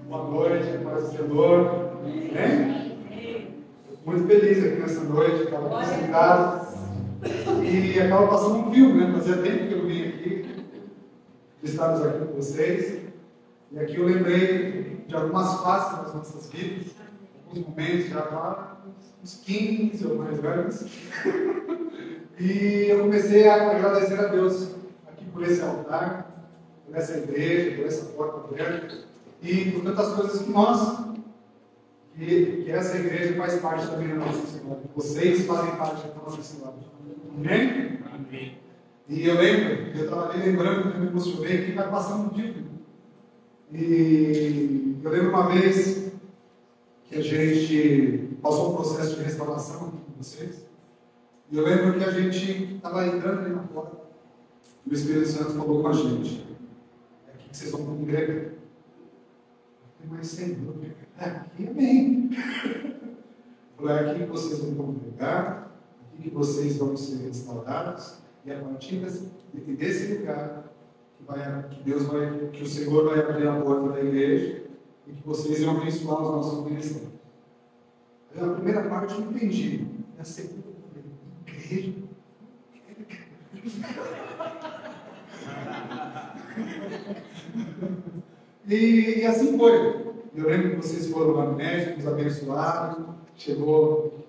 Boa noite, paz do Senhor. Amém? Muito feliz aqui nessa noite, estava aqui sentado e acaba passando um filme, né? Fazia tempo que eu vim aqui, de estarmos aqui com vocês. E aqui eu lembrei de algumas fases das nossas vidas, alguns momentos já há uns 15 ou mais velhos. E eu comecei a agradecer a Deus aqui por esse altar, por essa igreja, por essa porta aberta e por tantas coisas que nós, que essa igreja faz parte também da nossa história. Vocês fazem parte da nossa história. Amém? Amém. E eu lembro, eu estava ali lembrando que eu me emocionei, que vai passando um filme. E eu lembro uma vez que a gente passou um processo de restauração aqui com vocês. E eu lembro que a gente estava entrando ali na porta e o Espírito Santo falou com a gente: é aqui que vocês vão congregar. Mas Senhor, aqui amém. É aqui que vocês vão congregar, aqui que vocês vão ser restaurados, e a partir desse lugar que Deus vai, que o Senhor vai abrir a porta da igreja e que vocês vão abençoar os nossos ministérios. A primeira parte eu entendi, a segunda eu falei: igreja? E assim foi. Eu lembro que vocês foram lá no médico, nos abençoaram, chegou,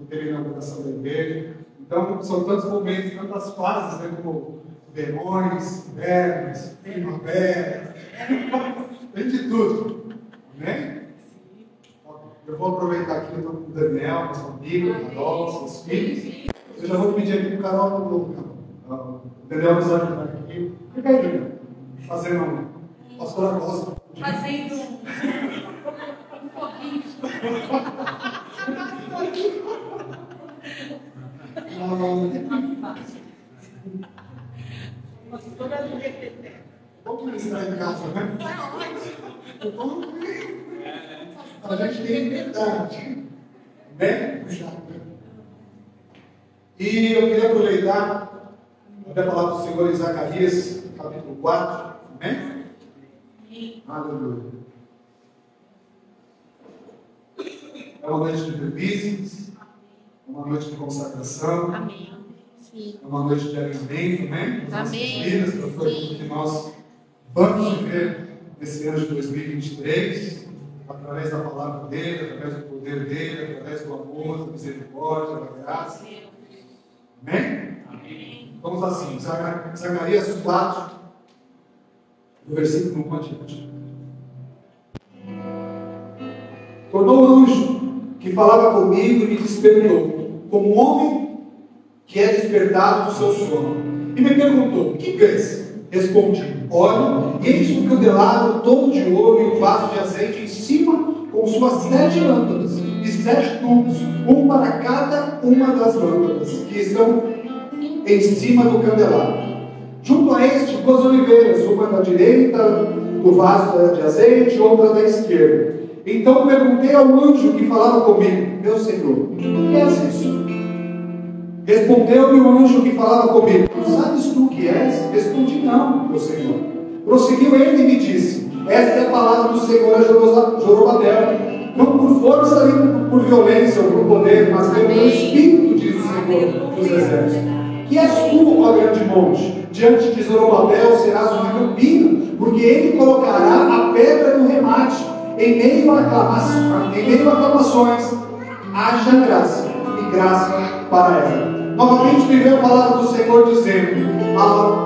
teve a inauguração da igreja. Então, são tantos momentos, tantas fases, né, como verões, invernos, primavera, tem de tudo. Amém? Eu vou aproveitar aqui, eu estou com o Daniel, com a sua amiga, com a Carol, seus filhos. Eu já vou pedir aqui para o Carol, o Daniel nos ajudar aqui. Fica aí, Daniel, fazendo pastora Costa. Fazendo um pouquinho. Vamos ministrar em casa, né? A gente tem liberdade. Bem? E eu queria aproveitar a palavra do Senhor em Zacarias, capítulo 4. Amém? Aleluia. É uma noite de entrevistas, é uma noite de consagração, Amém. Sim. é uma noite de alinhamento, né? Nas nossas Amém. vidas, para tudo que nós vamos viver nesse ano de 2023, através da palavra dele, através do poder dele, através do amor, da misericórdia, da graça. Amém? Amém. Vamos assim, Zacarias 4, do versículo 1 adiante. Tornou o anjo que falava comigo e me despertou, como um homem que é despertado do seu sono. E me perguntou: que vês? Respondi: olho, e eis um candelabro todo de ouro e um vaso de azeite em cima, com suas 7 lâmpadas e 7 tubos, um para cada uma das lâmpadas que estão em cima do candelabro. Junto a este, 2 oliveiras, uma da direita do vaso de azeite e outra da esquerda. Então perguntei ao anjo que falava comigo: meu Senhor, o que és isso? Respondeu-me o anjo que falava comigo: não sabes tu o que és? Respondi: não, meu Senhor. Prosseguiu ele e me disse: esta é a palavra do Senhor a Zorobabel, não por força nem por violência ou por poder, mas pelo meu Espírito, diz o Senhor dos Exércitos. Que és tu, ó grande monte? Diante de Zorobabel serás uma campina, porque ele colocará a pedra no remate. Em meio a aclamações, haja graça e graça para ela. Novamente me veio a palavra do Senhor dizendo: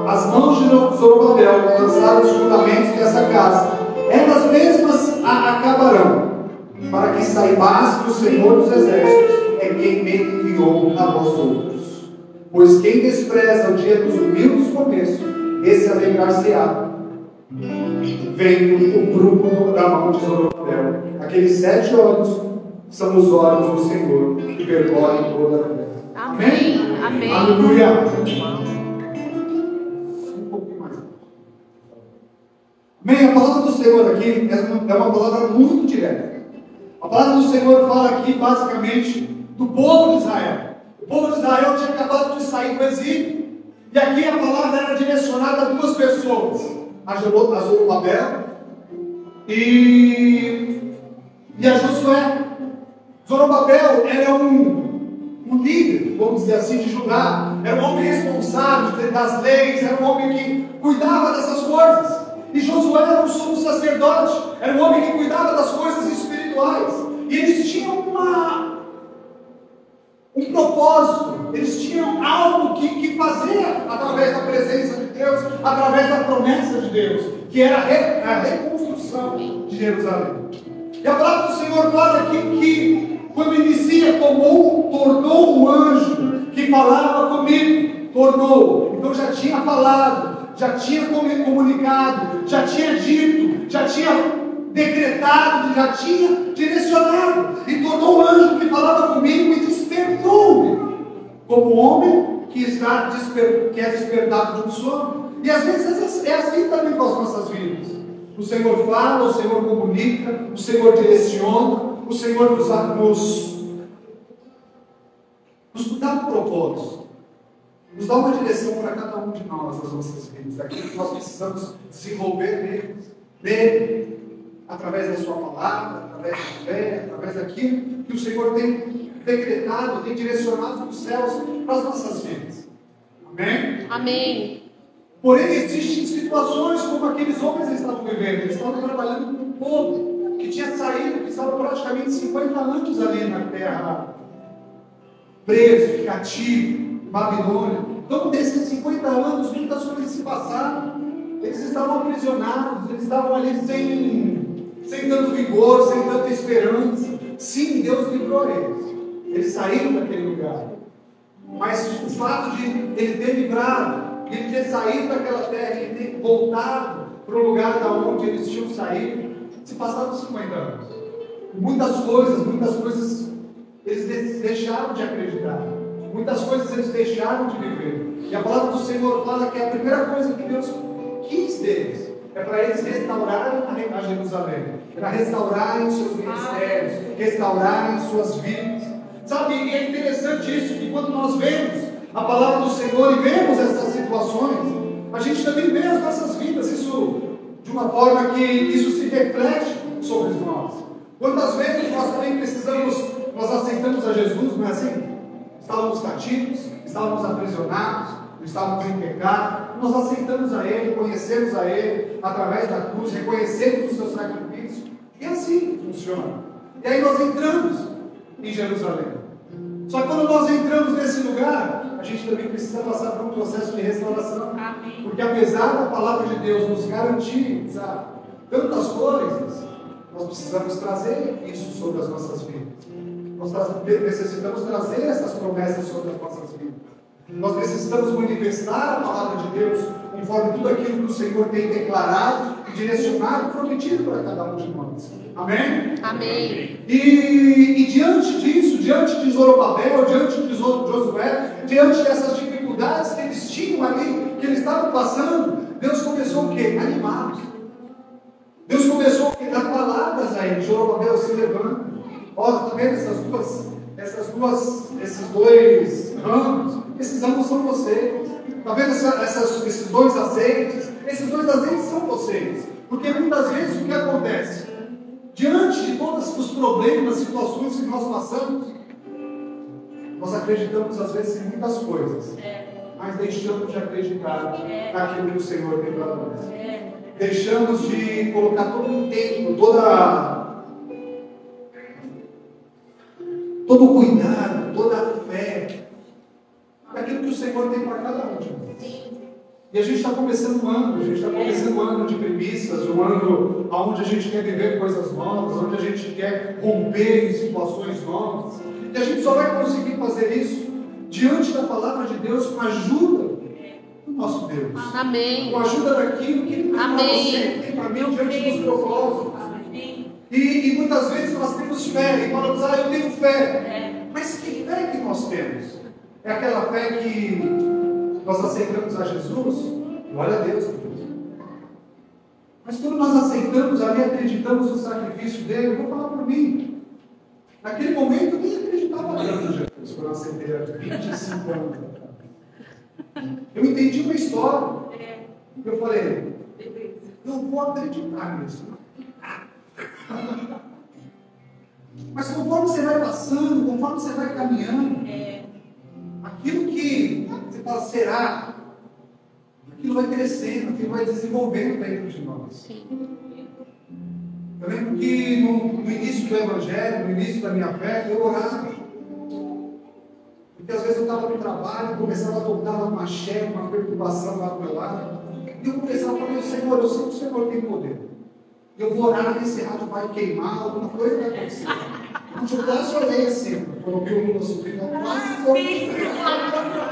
as mãos de Zorobabel lançaram os fundamentos dessa casa, elas mesmas a acabarão, para que saibas que o Senhor dos Exércitos é quem me enviou a vós outros. Pois quem despreza o dia dos humildes começos, esse alegrar-se-á vendo o bruto da mão de Zorobabel. Aqueles 7 olhos são os olhos do Senhor que percorrem toda a terra. Amém. Amém. Aleluia. Um pouquinho mais. Amém. A palavra do Senhor aqui é uma palavra muito direta. A palavra do Senhor fala aqui basicamente do povo de Israel. O povo de Israel tinha acabado de sair do exílio. E aqui a palavra era direcionada a 2 pessoas: a Zorobabel e a Josué. Zorobabel era um líder, vamos dizer assim, de Judá. Era um homem responsável das leis, era um homem que cuidava dessas coisas. E Josué era um sumo sacerdote, era um homem que cuidava das coisas espirituais. E eles tinham um propósito, eles tinham algo que fazer através da presença de Deus, através da promessa de Deus, que era a reconstrução de Jerusalém. E a palavra do Senhor fala aqui que quando inicia, tornou o anjo que falava comigo, tornou. Então já tinha falado, já tinha comunicado, já tinha dito, já tinha decretado, já tinha direcionado, e tornou o anjo que falava comigo e despertou-me, como homem que é despertado de um sono. E às vezes é assim também com as nossas vidas. O Senhor fala, o Senhor comunica, o Senhor direciona, o Senhor nos dá um propósito, nos dá uma direção para cada um de nós nas nossas vidas, daquilo que nós precisamos desenvolver nele, através da sua palavra, através da fé, através daquilo que o Senhor tem decretado, tem direcionado dos céus para as nossas vidas. Amém? Amém. Porém, existem situações como aqueles homens estavam vivendo. Eles estavam trabalhando com um povo que tinha saído, que estava praticamente 50 anos ali na terra, preso, cativo, Babilônia. Então, desses 50 anos, muitas coisas se passaram. Eles estavam aprisionados, eles estavam ali sem tanto vigor, sem tanta esperança. Sim, Deus livrou eles. Eles saíram daquele lugar. Mas o fato de ele ter livrado, ele ter saído daquela terra, ele ter voltado para o lugar da onde eles tinham saído, se passaram 50 anos. Muitas coisas eles deixaram de acreditar. Muitas coisas eles deixaram de viver. E a palavra do Senhor fala que a primeira coisa que Deus quis deles é para eles restaurarem a Jerusalém, para restaurarem seus ministérios, restaurarem suas vidas. Sabe, e é interessante isso, que quando nós vemos a palavra do Senhor e vemos essas situações, a gente também vê as nossas vidas, isso de uma forma que isso se reflete sobre nós. Quantas vezes nós também nós aceitamos a Jesus, não é assim? Estávamos cativos, estávamos aprisionados, estávamos em pecado, nós aceitamos a Ele, conhecemos a Ele através da cruz, reconhecemos o seu sacrifício, e assim funciona. E aí nós entramos em Jerusalém. Só que quando nós entramos nesse lugar, a gente também precisa passar por um processo de restauração. Amém. Porque apesar da palavra de Deus nos garantir, sabe, tantas coisas, nós precisamos trazer isso sobre as nossas vidas. Nós necessitamos trazer essas promessas sobre as nossas vidas. Nós necessitamos manifestar a palavra de Deus conforme tudo aquilo que o Senhor tem declarado e direcionado e prometido para cada um de nós. Amém? Amém. E diante disso, diante de Zorobabel, diante de Josué, diante dessas dificuldades que eles tinham ali, que eles estavam passando, Deus começou o quê? Animá-los. Deus começou a dar palavras a eles. Zorobabel, se levanta. Olha, está vendo esses dois ramos? Esses ramos são vocês. Está vendo esses dois azeites? Esses dois azeites são vocês. Porque muitas vezes o que acontece? Diante de todos os problemas, situações que nós passamos, nós acreditamos às vezes em muitas coisas, mas deixamos de acreditar naquilo que o Senhor tem para nós. Deixamos de colocar todo o empenho, todo o cuidado, toda a fé naquilo que o Senhor tem para cada um de nós. E a gente está começando um ano, de premissas, um ano onde a gente quer viver coisas novas, onde a gente quer romper em situações novas. E a gente só vai conseguir fazer isso diante da palavra de Deus, com a ajuda do nosso Deus. Amém. Com a ajuda daquilo que Ele tem para você, tem para mim, diante dos propósitos. E muitas vezes nós temos fé, e falamos, eu tenho fé. Mas que fé que nós temos? É aquela fé que nós aceitamos a Jesus? Glória a Deus. Mas quando nós aceitamos ali, acreditamos no sacrifício dele, eu vou falar por mim. Naquele momento eu nem acreditava tanto em Jesus, quando eu aceitei há 25 anos. Eu entendi uma história. Eu falei, eu vou acreditar nisso. Mas conforme você vai passando, conforme você vai caminhando, aquilo que você fala, será? Aquilo vai crescendo, aquilo vai desenvolvendo dentro de nós. Sim. Eu lembro que no início do Evangelho, no início da minha fé, eu orava. Porque às vezes eu estava no trabalho, começava a tocar uma chefe, uma perturbação lá do meu lado. E eu começava a falar, Senhor, eu sei que o Senhor tem poder. Eu vou orar, esse rádio vai queimar, alguma coisa vai acontecer. Eu quase olhei assim, quando eu vi o Lula subindo, quase foi.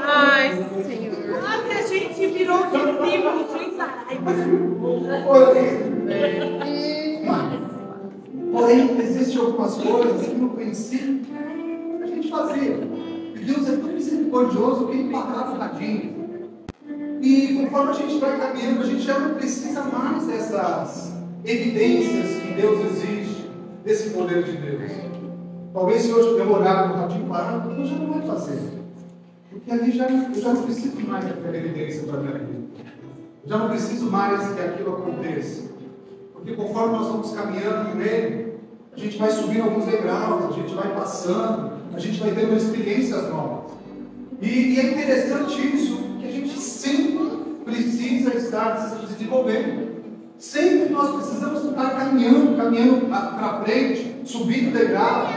Ai, Senhor. Quase a gente virou discípulo sem Saraiva. Porém, existem algumas coisas que no princípio a gente fazia. E Deus é tão misericordioso que Ele parava um radinho. E conforme a gente vai caminhando, a gente já não precisa mais dessas evidências que Deus existe, desse poder de Deus. Talvez se hoje eu olhar no radinho parado, Deus já não vai fazer. Porque ali eu já não preciso mais daquela evidência para a minha vida. Eu já não preciso mais que aquilo aconteça. Porque conforme nós vamos caminhando com Ele, a gente vai subindo alguns degraus, a gente vai passando, a gente vai tendo experiências novas. E é interessante isso, que a gente sempre precisa estar se desenvolvendo. Sempre nós precisamos estar caminhando para frente, subindo degrau,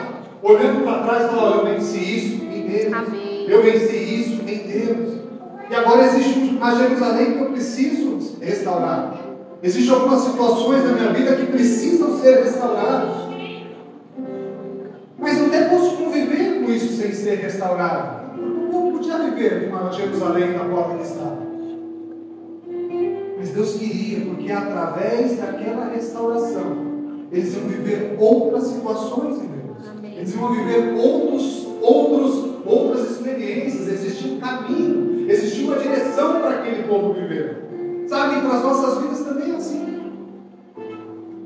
olhando para trás e falando, eu venci isso em Deus. Amém. Eu venci isso em Deus. E agora existe uma Jerusalém que eu preciso restaurar. Existem algumas situações na minha vida que precisam ser restauradas. Mas eu até posso conviver com isso sem ser restaurado. Eu podia viver com a Jerusalém na forma que estava. Mas Deus queria, porque através daquela restauração, eles iam viver outras situações em Deus. Amém. Eles iam viver outras experiências. Existia um caminho, existia uma direção para aquele povo viver. Sabe, para as nossas vidas também é assim.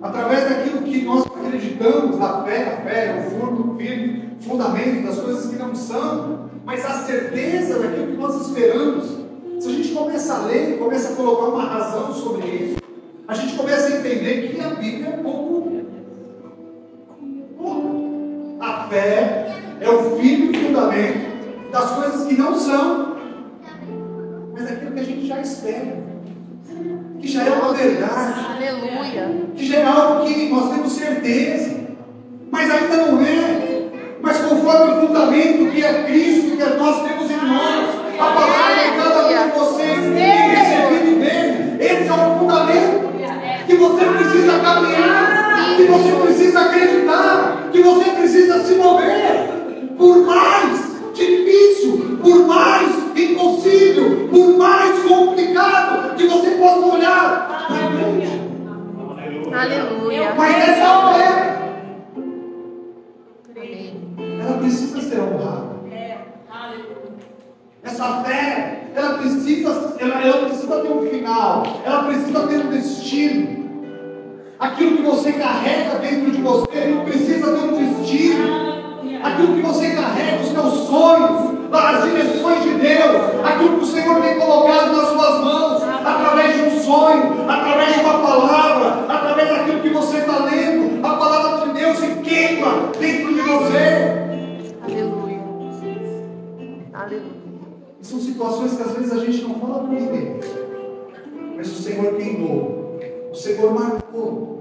Através daquilo que nós acreditamos, a fé é o firme fundamento das coisas que não são, mas a certeza daquilo que nós esperamos. Se a gente começa a ler, começa a colocar uma razão sobre isso, a gente começa a entender que a Bíblia é pouco. A fé é o firme fundamento das coisas que não são, mas aquilo que a gente já espera, que já é uma verdade, Aleluia. que já é algo que nós temos certeza, mas ainda não é. Mas conforme o fundamento que é Cristo, que nós temos em nós, a palavra de cada um de vocês tem recebido dele, esse é o fundamento que você precisa caminhar, que você precisa acreditar, que você precisa se mover, por mais difícil, por mais impossível, por mais complicado que você possa olhar para frente. Aleluia. Mas essa fé, Amém. ela precisa ser honrada. Essa fé, ela precisa ter um final, ela precisa ter um destino. Aquilo que você carrega dentro de você precisa ter um destino. Aquilo que você carrega, os seus sonhos, as direções de Deus, aquilo que o Senhor tem colocado nas suas mãos, através de um sonho, através de uma palavra, através daquilo que você está lendo, a palavra de Deus se queima dentro de você. Aleluia. Aleluia. E são situações que às vezes a gente não fala para ninguém, mas o Senhor queimou, o Senhor marcou.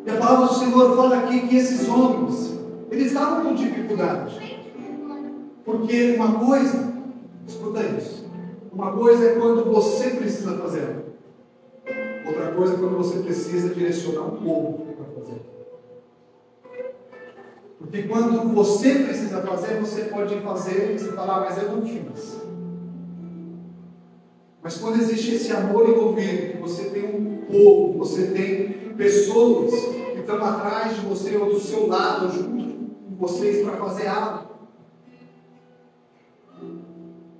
E a palavra do Senhor fala aqui que esses homens, eles estavam com dificuldade. Porque uma coisa, escuta isso, uma coisa é quando você precisa fazer, outra coisa é quando você precisa direcionar um povo para fazer. Porque quando você precisa fazer, você pode fazer e você falar, mas eu não fiz. Mas quando existe esse amor envolvido, você tem um povo, você tem pessoas que estão atrás de você ou do seu lado, junto com vocês para fazer algo.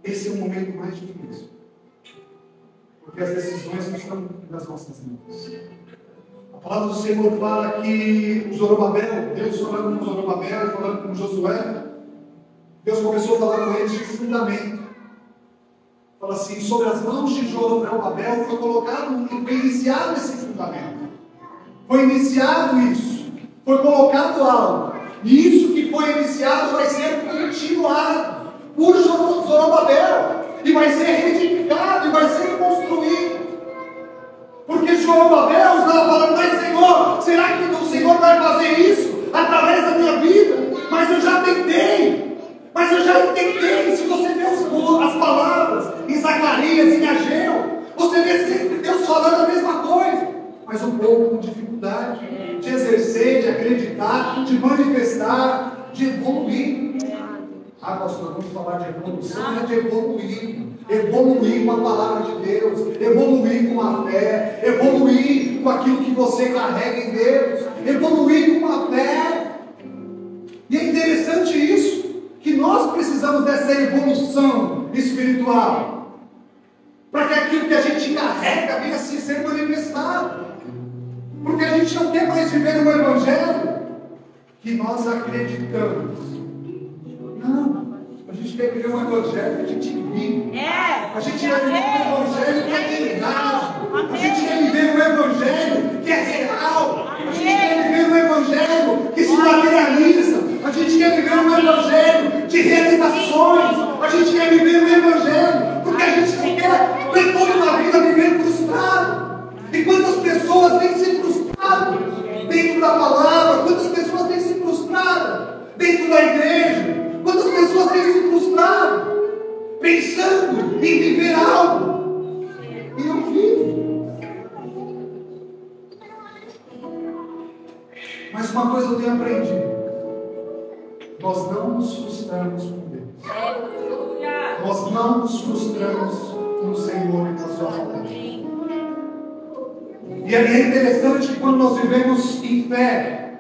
Esse é o momento mais difícil. Porque as decisões não estão nas nossas mãos. A palavra do Senhor fala que o Zorobabel, Deus falando com Zorobabel, falando com Josué, Deus começou a falar com eles de fundamento. Fala assim, sobre as mãos de Zorobabel foi colocado e foi iniciado esse fundamento. Foi iniciado isso. Foi colocado algo. E isso que foi iniciado vai ser continuado por Zorobabel. E vai ser reedificado, e vai ser construído. Porque Zorobabel estava falando, mas Senhor, será que o Senhor vai fazer isso através da minha vida? Mas eu já tentei. Mas eu já entendi. Se você vê as palavras em Zacarias, em Ageu, você vê sempre Deus falando a mesma coisa. Mas um povo com dificuldade de exercer, de acreditar, de manifestar, de evoluir. Ah, pastor, vamos falar de evolução, é de evoluir. Evoluir com a palavra de Deus, evoluir com a fé, evoluir com aquilo que você carrega em Deus, evoluir com a fé. E é interessante isso, que nós precisamos dessa evolução espiritual, para que aquilo que a gente carrega venha assim ser manifestado. Porque a gente não quer mais viver no Evangelho que nós acreditamos. Não, a gente quer viver um Evangelho que a gente vive. A gente quer viver um Evangelho que é verdade. A gente quer viver um Evangelho que é real. A gente quer viver um Evangelho que se materializa. A gente quer viver um Evangelho de realizações. A gente quer viver um Evangelho porque a gente não quer ver toda uma vida vivendo frustrado. E quantas pessoas têm se frustrado dentro da palavra? Quantas pessoas têm se frustrado dentro da igreja? Quantas pessoas têm se frustrado pensando em viver algo e não vivem? Mas uma coisa eu tenho aprendido: nós não nos frustramos com Deus. Nós não nos frustramos com o Senhor e com a sua palavra. E é interessante que quando nós vivemos em fé,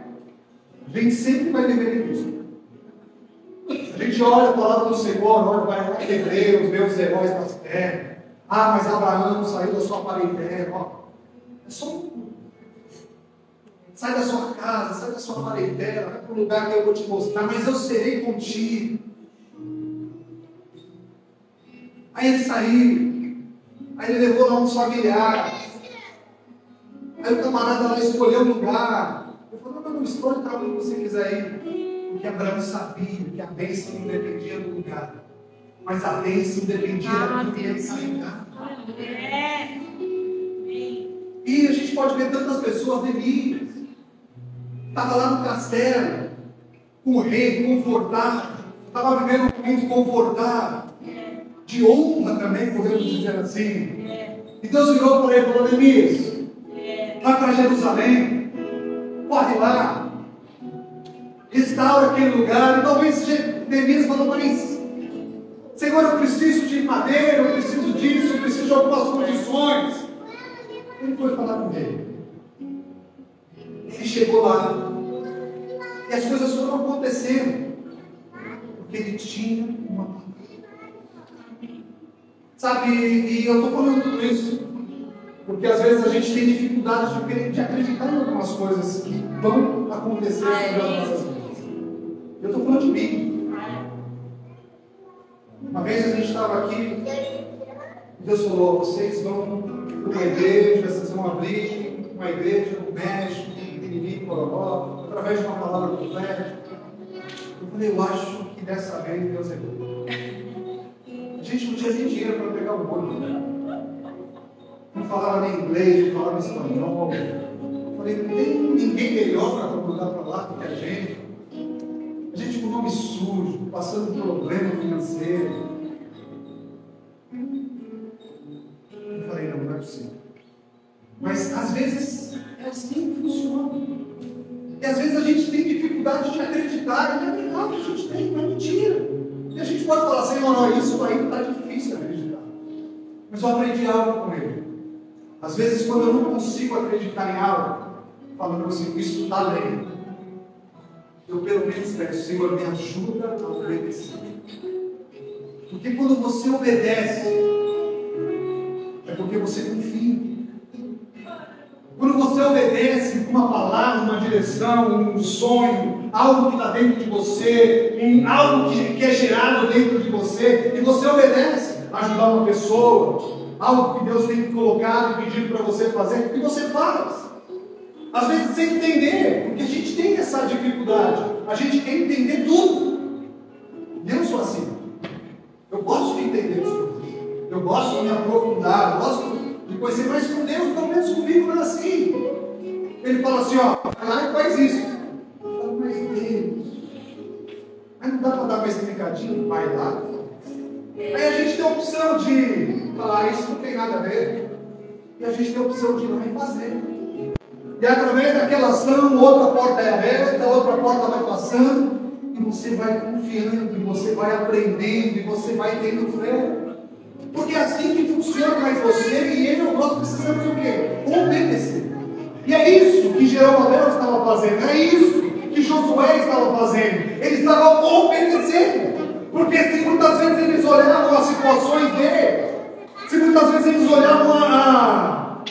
a gente sempre vai viver em isso. A gente olha a palavra do Senhor, olha, vai lá em Hebreus, vê os heróis das terras. Ah, mas Abraão saiu da sua parentela. Ó, é só um. Sai da sua casa, sai da sua parentela, vai para o lugar que eu vou te mostrar, mas eu serei contigo. Aí ele saiu, aí ele levou lá uns familiares. Aí o camarada lá escolheu um lugar. Eu falei, não escolhe para onde você quiser ir. Porque Abraão sabia que a bênção não dependia do lugar, mas a bênção dependia do que ele carregava. E a gente pode ver tantas pessoas delírias. Estava lá no castelo, com o rei, confortável. Estava vivendo um momento confortável, de honra também, podemos dizer assim. E Deus virou para ele e falou, Neemias, vai para Jerusalém, corre lá, restaura aquele lugar. E talvez Neemias falou, mas Senhor, eu preciso de madeira, eu preciso disso, eu preciso de algumas condições. Ele foi falar com ele. Ele chegou lá e as coisas foram acontecendo porque ele tinha uma palavra. Sabe, e eu estou falando tudo isso porque às vezes a gente tem dificuldade de acreditar em algumas coisas que vão acontecer nas nossas vidas. Eu estou falando de mim. Uma vez a gente estava aqui, Deus falou, vocês vão para uma igreja, vocês vão abrir uma igreja no México, pequenininho, Pororó, através de uma palavra profética. Eu falei, eu acho que dessa vez Deus é bom. A gente não tinha nem dinheiro para pegar o bolo. Não falava nem inglês, não falava espanhol. Eu falei, não tem ninguém melhor para mudar para lá do que a gente. A gente com o nome sujo, passando um problema financeiro. Eu falei, não é possível. Mas às vezes é assim que funciona. E às vezes a gente tem dificuldade de acreditar. E é verdade, a gente tem, não é mentira. E a gente pode falar, Senhor, isso aí está difícil acreditar. Mas eu aprendi algo com ele. Às vezes, quando eu não consigo acreditar em algo, falando assim, isso está lento, eu pelo menos peço, Senhor, me ajuda a obedecer. Porque quando você obedece, é porque você confia. Quando você obedece com uma palavra, uma direção, um sonho, algo que está dentro de você, algo que é gerado dentro de você, e você obedece a ajudar uma pessoa, algo que Deus tem colocado e pedido para você fazer, e você faz. Às vezes sem entender, porque a gente tem essa dificuldade. A gente quer entender tudo. E eu não sou assim. Eu gosto de entender as coisas. Eu gosto de me aprofundar. Eu gosto de conhecer, mas com Deus, pelo menos comigo, não é assim. Ele fala assim, ó, vai lá e faz isso. Eu falo, mas Deus, mas não dá para dar mais explicadinho? Vai lá. Aí a gente tem a opção de falar, isso não tem nada a ver. E a gente tem a opção de ir lá e fazer. E através daquela ação, outra porta é aberta, outra porta vai passando, e você vai confiando, e você vai aprendendo, e você vai tendo fé. Porque é assim que funciona, mas você e eu, nós precisamos o quê? Obedecer. E é isso que Jerobabel estava fazendo, é isso que Josué estava fazendo. Eles estavam obedecendo. Porque se muitas vezes eles olhavam as situações dele, se muitas vezes eles olhavam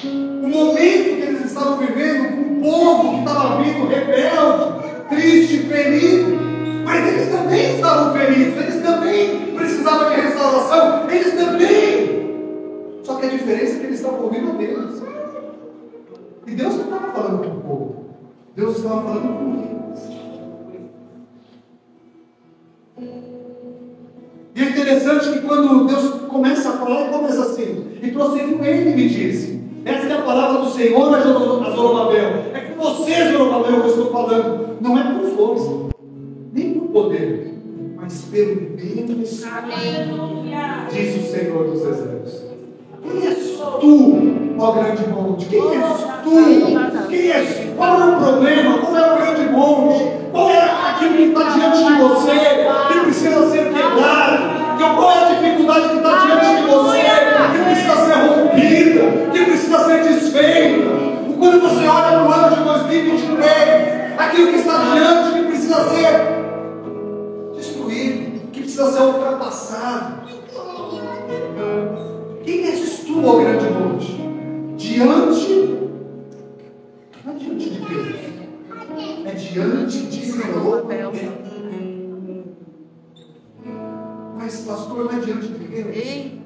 o momento que eles estavam vivendo, um povo que estava vindo rebelde, triste, ferido, mas eles também estavam feridos, eles também precisavam de restauração, eles também. Só que a diferença é que eles estavam ouvindo a Deus. E Deus não estava falando com o povo, Deus estava falando com eles. E é interessante que quando Deus começa a falar, ele começa assim, e prosseguiu ele me disse, essa é a palavra do Senhor a Zorobabel, é com você, Zorobabel, que eu estou falando, não é por força, nem por poder, mas pelo meu Espírito, diz o Senhor dos Exércitos. Quem és tu, ó grande monte? Quem és tu? Quem és tu? Qual é o problema? Qual é o grande monte? Qual é aquilo que está diante de você, que precisa ser quebrado? Qual é a dificuldade que está diante de você, que precisa ser rompida, que precisa ser desfeita? Quando você olha para o ano de 2023, aquilo que está diante, que precisa ser destruído, que precisa ser ultrapassado. Quem és tu, ó grande monte? Não é diante de Deus, é diante de Zorobabel. Mas pastor, não é diante de Deus?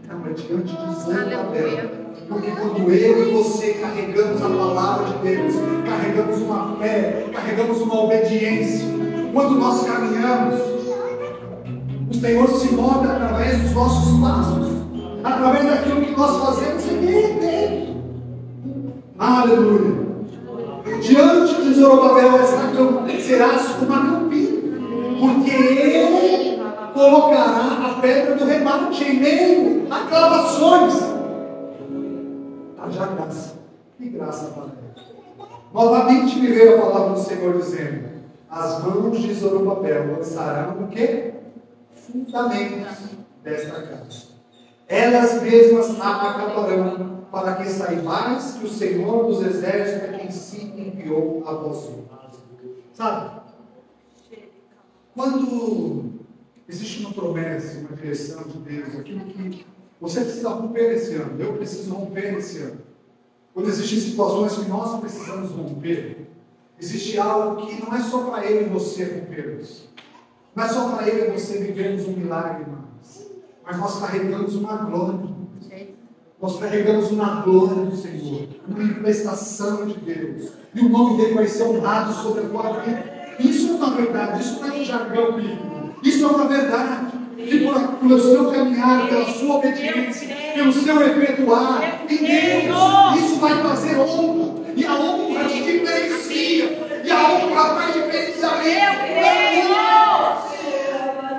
Não, é diante de Zorobabel. Porque quando eu e você carregamos a palavra de Deus, carregamos uma fé, carregamos uma obediência, quando nós caminhamos, o Senhor se move através dos nossos passos, através daquilo que nós fazemos em Ele. Aleluia. Diante de Zorobabel serás uma campina, porque Ele colocará a pedra do remate em meio a clavações. Haja graça. Que graça para Deus. Novamente me veio a palavra do Senhor dizendo: as mãos de Zorobabel lançarão o quê? Fundamentos desta casa. Elas mesmas a acabarão, para que saibais que o Senhor dos Exércitos é quem se enviou a você. Sabe? Quando existe uma promessa, uma direção de Deus, aquilo que você precisa romper esse ano, eu preciso romper esse ano. Quando existem situações que nós precisamos romper, existe algo que não é só para eu e você rompermos. Não é só para eu e você vivermos um milagre mais. Mas nós carregamos uma glória. Nós carregamos uma glória do Senhor, uma manifestação de Deus. E o nome dele vai ser honrado sobre a tua vida. Isso é uma verdade, isso não é um jargão bíblico. Isso é uma verdade. Que pelo seu caminhar, pela sua obediência, pelo seu efetuar em Deus, isso vai trazer honra. E a honra te diferencia. E a honra faz diferenciamento.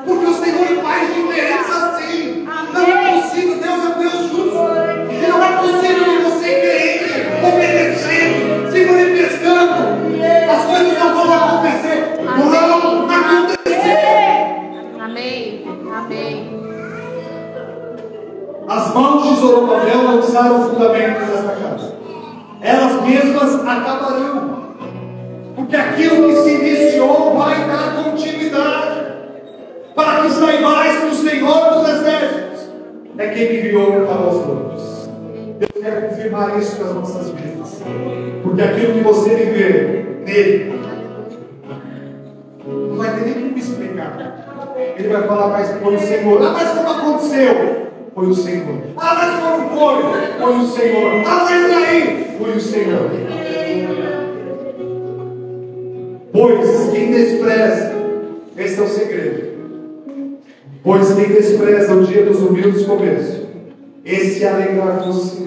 Porque o Senhor faz diferença assim. Não é possível, Deus é um Deus justo. E não é possível você querer, obedecendo, se manifestando. As coisas não vão acontecer. Vão acontecer. Amém. Amém. As mãos de Zorobabel lançaram o fundamento desta casa. Elas mesmas acabarão. Porque aquilo que se iniciou vai dar continuidade. Para que saibais que o Senhor dos Exércitos é quem me enviou para os outros. Deus quer confirmar isso nas nossas vidas. Porque aquilo que você viver nele, não vai ter nem como explicar. Ele vai falar, mas foi o Senhor. Ah, mas como aconteceu? Foi o Senhor. Ah, mas como foi? Foi o Senhor. Ah, mas e aí? Foi o Senhor. Pois quem despreza, esse é o segredo. Pois quem despreza o dia dos humildes começos, esse alegrar-se-á,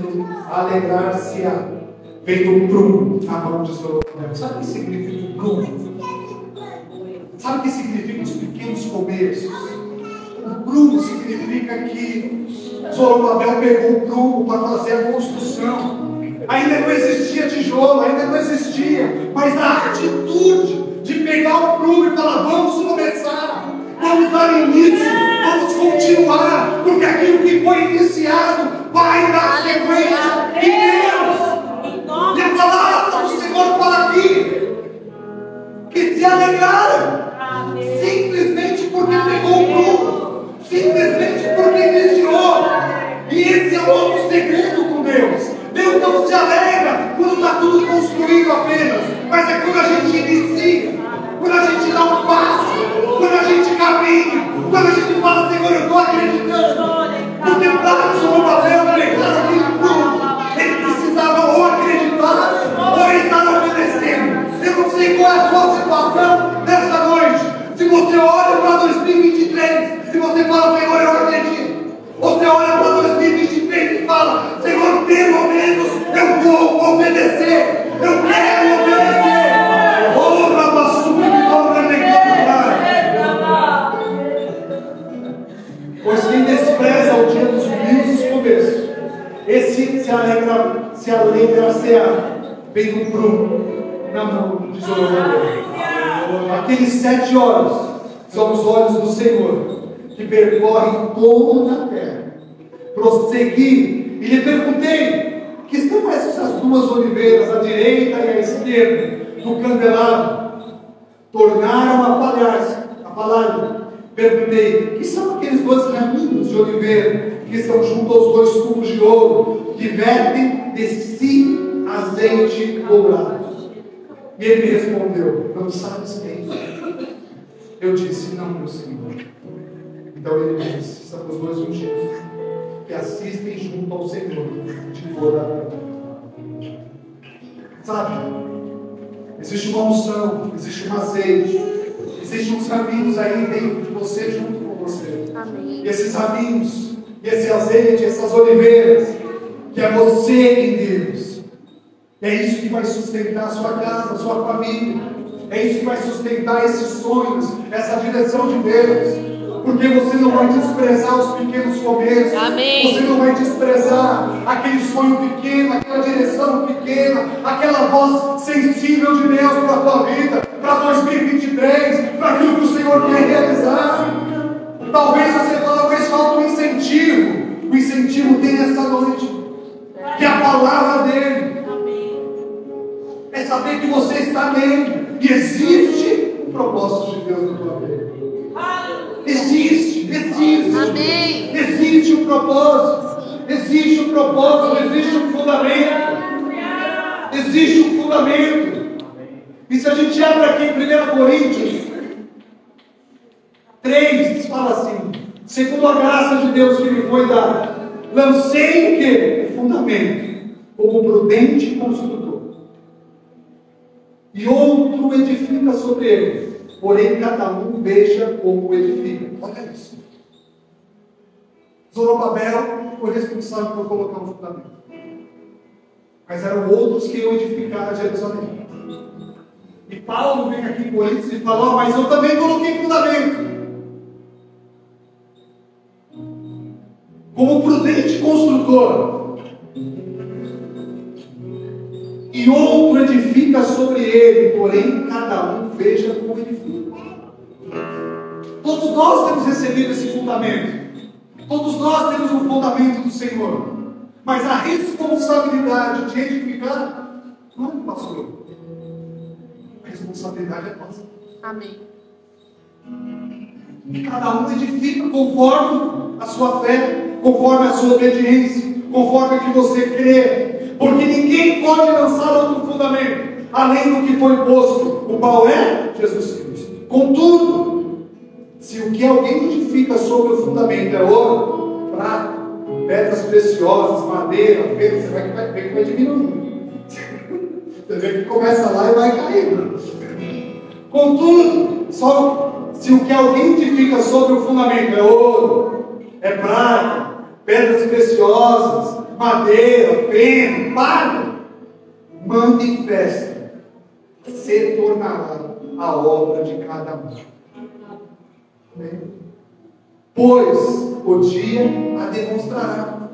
vem do prumo na mão de Zorobabel. Sabe o que significa o prumo? Sabe o que significa os pequenos começos? O prumo significa que Zorobabel pegou o prumo para fazer a construção. Ainda não existia tijolo, ainda não existia, mas a atitude de pegar o prumo e falar: vamos começar, vamos dar início, vamos continuar, porque aquilo que foi iniciado vai dar sequência em Deus. E a palavra do Senhor fala aqui que se alegraram, simplesmente porque pegou o prumo, simplesmente porque iniciou. E esse é outro segredo com Deus. Deus não se alegra quando está tudo construído apenas, mas é quando a gente inicia, quando a gente dá um passo, quando a gente caminha, quando a gente fala: Senhor, eu estou acreditando. Porque para Zorobabel pegar aquele prumo, ele precisava ou acreditar ou estar obedecendo. Eu não sei qual é a sua situação nessa noite. Se você olha para 2023 e você fala: Senhor, eu acredito. Você olha para 2023 e fala: Senhor, pelo menos eu vou obedecer. Eu quero obedecer. Pois quem despreza o dia dos humildes começos, esse se alegra-se-á, vem do prumo na mão de Zorobabel. Aqueles 7 olhos são os olhos do Senhor, que percorrem toda a terra. Prossegui e lhe perguntei: que estão essas 2 oliveiras, a direita e a esquerda do candelabro? Tornaram a falar-lhe. Perguntei: que são aqueles 2 caminhos de oliveira que estão junto aos 2 tubos de ouro, que vertem de si azeite dourado? E ele me respondeu: não sabes quem? Eu disse: não, meu Senhor. Então ele disse: são os 2 ungidos que assistem junto ao Senhor de toda a terra. Sabe, existe uma unção, existe um azeite, existem uns caminhos aí dentro de você, junto com você. Amém. E esses caminhos, esse azeite, essas oliveiras, que é você em Deus. É isso que vai sustentar a sua casa, a sua família. É isso que vai sustentar esses sonhos, essa direção de Deus. Porque você não vai desprezar os pequenos começos. Amém. Você não vai desprezar aquele sonho pequeno, aquela direção pequena, aquela voz sensível de Deus para a tua vida, para 2023, para aquilo que o Senhor quer realizar. Talvez você fale: mas falta um incentivo. O incentivo tem essa noite, que é a palavra dele. É saber que você está nele e existe um propósito de Deus na tua vida. Existe. Amém. Existe um propósito. Existe um propósito. Existe um fundamento. Existe um fundamento. E se a gente abre aqui em 1 Coríntios 3, fala assim: segundo a graça de Deus que me foi dada, lancei o quê? O fundamento, como prudente construtor. E outro edifica sobre ele. Porém, cada um veja como edifica. Olha isso. Zorobabel foi responsável por colocar o fundamento. Mas eram outros que iam edificar Jerusalém. E Paulo vem aqui em Coríntios e fala: mas eu também coloquei fundamento. Como prudente construtor. E outro edifica sobre ele, porém cada um veja como edifica. Todos nós temos recebido esse fundamento. Todos nós temos um fundamento do Senhor. Mas a responsabilidade de edificar não é do pastor. A responsabilidade é nossa. Amém. E cada um edifica conforme a sua fé, conforme a sua obediência, conforme o que você crê. Porque ninguém pode lançar outro fundamento além do que foi posto, o qual é Jesus Cristo. Contudo, se o que alguém edifica sobre o fundamento é ouro, prata, pedras preciosas, madeira, pedra, você vai ver que vai diminuindo. Você vê que começa lá e vai caindo. Contudo, só se o que alguém edifica sobre o fundamento é ouro, é prata, pedras preciosas, madeira, feno, palha, manifesta, se tornará a obra de cada um. Pois o dia a demonstrará.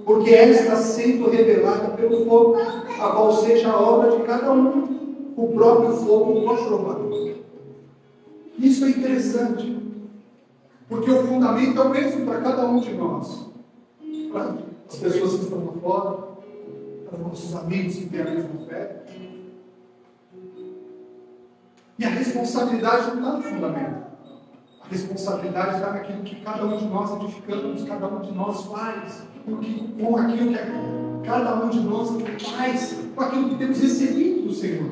Porque esta sendo revelada pelo fogo, a qual seja a obra de cada um, o próprio fogo o aprovará. Isso é interessante, porque o fundamento é o mesmo para cada um de nós. Para as pessoas que estão lá fora, para os nossos amigos que têm a mesma fé. E a responsabilidade não está no fundamento. A responsabilidade está naquilo que cada um de nós edificamos, cada um de nós faz, com aquilo que cada um de nós faz, com aquilo que temos recebido do Senhor.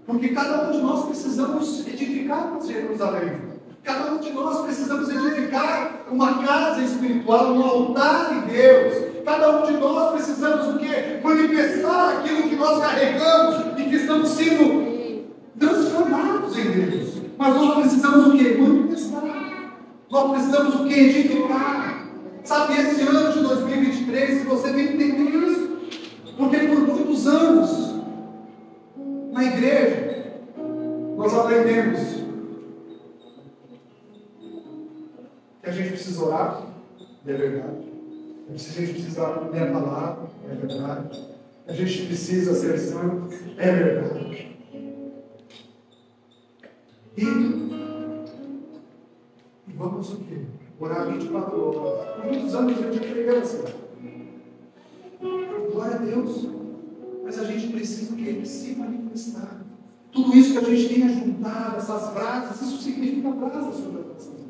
Porque cada um de nós precisamos edificar Jerusalém. Cada um de nós precisamos edificar uma casa espiritual, um altar em Deus. Cada um de nós precisamos o quê? Manifestar aquilo que nós carregamos e que estamos sendo transformados em Deus. Mas nós precisamos o quê? Manifestar. Nós precisamos o quê? Edificar. Sabe, esse ano de 2023, você tem que entender isso. Porque por muitos anos, na igreja, nós aprendemos que a gente precisa orar, é verdade. A gente precisa ler a palavra, é verdade. A gente precisa ser santo, é verdade. E vamos o quê? Orar 24 horas. Por muitos anos a gente aprendeu assim. Glória a Deus. Mas a gente precisa o quê? Se manifestar. Tudo isso que a gente tem juntado, essas brasas, isso significa brasas sobre as nossas vidas.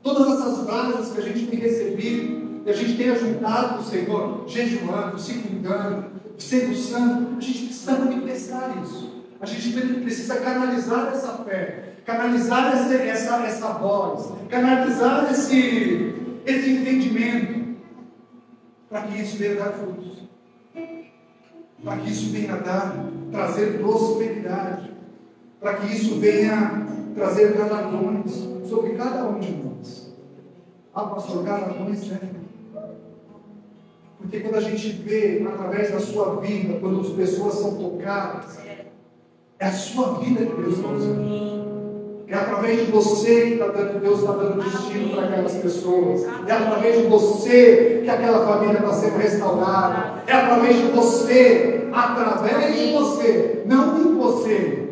Todas essas brasas que a gente tem recebido, que a gente tem juntado com o Senhor, jejuando, se cuidando, sendo santo, a gente precisa manifestar isso. A gente precisa canalizar essa fé, canalizar essa voz, canalizar esse entendimento, para que isso venha dar frutos, para que isso venha trazer prosperidade, para que isso venha trazer galardões sobre cada um de nós. Ah, pastor, galardões, né? Porque quando a gente vê através da sua vida, quando as pessoas são tocadas, é a sua vida que Deus está usando. É através de você que Deus está dando destino para aquelas pessoas. É através de você que aquela família está sendo restaurada. É através de você, não em você.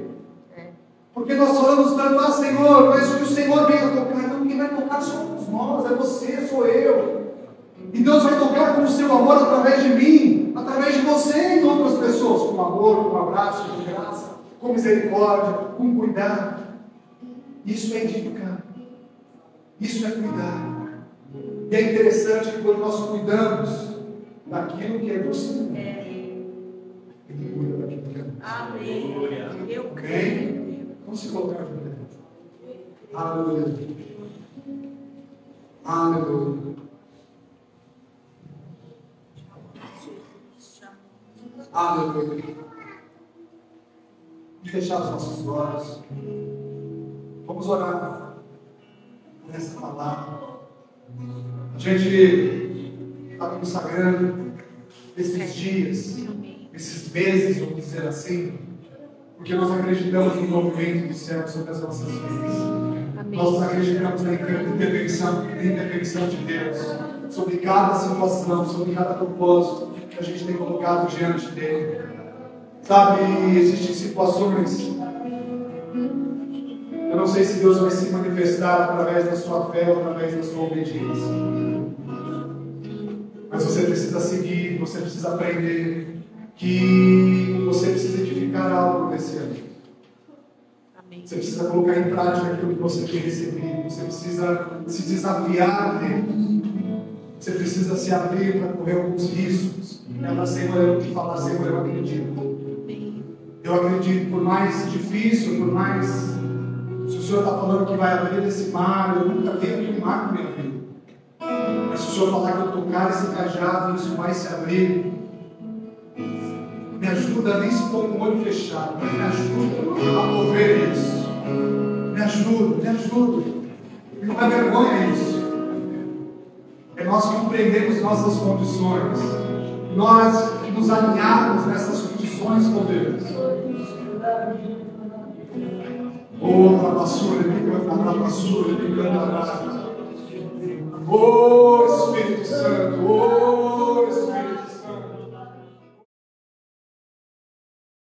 Porque nós falamos tanto, Senhor, mas que o Senhor venha tocar. Não, quem vai tocar somos nós, é você, sou eu. E Deus vai tocar com o seu amor através de mim, através de você e de outras pessoas, com amor, com abraço, com graça, com misericórdia, com cuidado. Isso é edificar. Isso é cuidar. E é interessante que quando nós cuidamos daquilo que é do Senhor, Ele cuida daquilo que é do Senhor. Amém. Eu creio. Vamos se colocar de pé. Aleluia. Aleluia. Aleluia. Vamos fechar os nossos olhos. Vamos orar por essa palavra. A gente está consagrando esses dias, esses meses, vamos dizer assim, porque nós acreditamos no movimento do céu sobre as nossas vidas. Amém. Nós acreditamos na intervenção de Deus sobre cada situação, sobre cada propósito que a gente tem colocado diante dele. Sabe, existem situações. Eu não sei se Deus vai se manifestar através da sua fé ou através da sua obediência. Mas você precisa seguir, você precisa aprender que você precisa edificar algo nesse ano. Você precisa colocar em prática aquilo que você tem recebido. Você precisa se desafiar dele. Você precisa se abrir para correr alguns riscos. Senhor, eu te falar, Senhor, eu acredito. Eu acredito, por mais difícil, por mais... Se o Senhor está falando que vai abrir esse mar, eu nunca vi aquele mar na minha vida. Mas se o Senhor falar que eu tocar esse cajado, isso vai se abrir. Me ajuda. ajuda nem se for com o olho fechado, mas me ajuda a mover isso. Me ajuda, me ajuda. E não é vergonha isso. É nós compreendermos nossas condições. Nós nos alinharmos nessas condições com Deus. Oh, rapassura, me canta, rapassura, me canta. Oh,